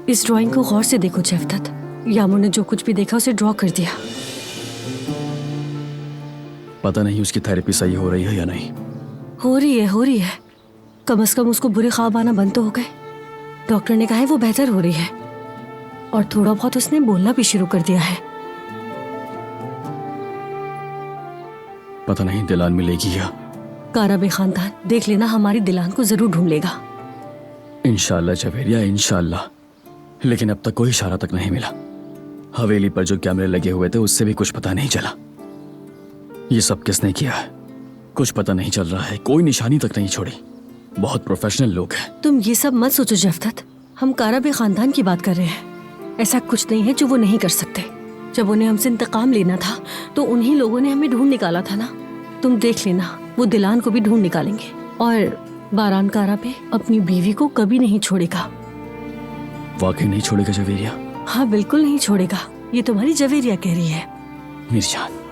इस ड्राइंग को गौर से देखो जफदत। यामू ने जो कुछ भी देखा उसे ड्रॉ कर दिया। पता नहीं उसकी थेरेपी सही हो रही है या नहीं। हो रही है। कम से कम उसको बुरे ख्वाब आना बंद तो हो गए। डॉक्टर ने कहा है वो बेहतर हो रही है और थोड़ा बहुत उसने बोलना भी शुरू कर दिया है। पता नहीं दिलान मिलेगी या। काराबे खानदान देख लेना, हमारी दिलान को जरूर ढूंढ लेगा। इंशाल्लाह जवेरिया, इंशाल्लाह। लेकिन अब तक कोई इशारा तक नहीं मिला। हवेली पर जो कैमरे लगे हुए थे उससे भी कुछ पता नहीं चला। ये सब किसने किया है कुछ पता नहीं चल रहा है। कोई निशानी तक नहीं छोड़ी। बहुत प्रोफेशनल लोग हैं। तुम ये सब मत सोचो जफदत, हम काराबे खानदान की बात कर रहे हैं। ऐसा कुछ नहीं है जो वो नहीं कर सकते। जब उन्हें हमसे इंतकाम लेना था तो उन्हीं लोगों ने हमें ढूंढ निकाला था ना। तुम देख लेना, वो दिलान को भी ढूंढ निकालेंगे और बारान काराबे अपनी बीवी को कभी नहीं छोड़ेगा। वाकई नहीं छोड़ेगा जवेरिया? हाँ बिल्कुल नहीं छोड़ेगा। ये तुम्हारी जवेरिया कह रही है। मेरी जान।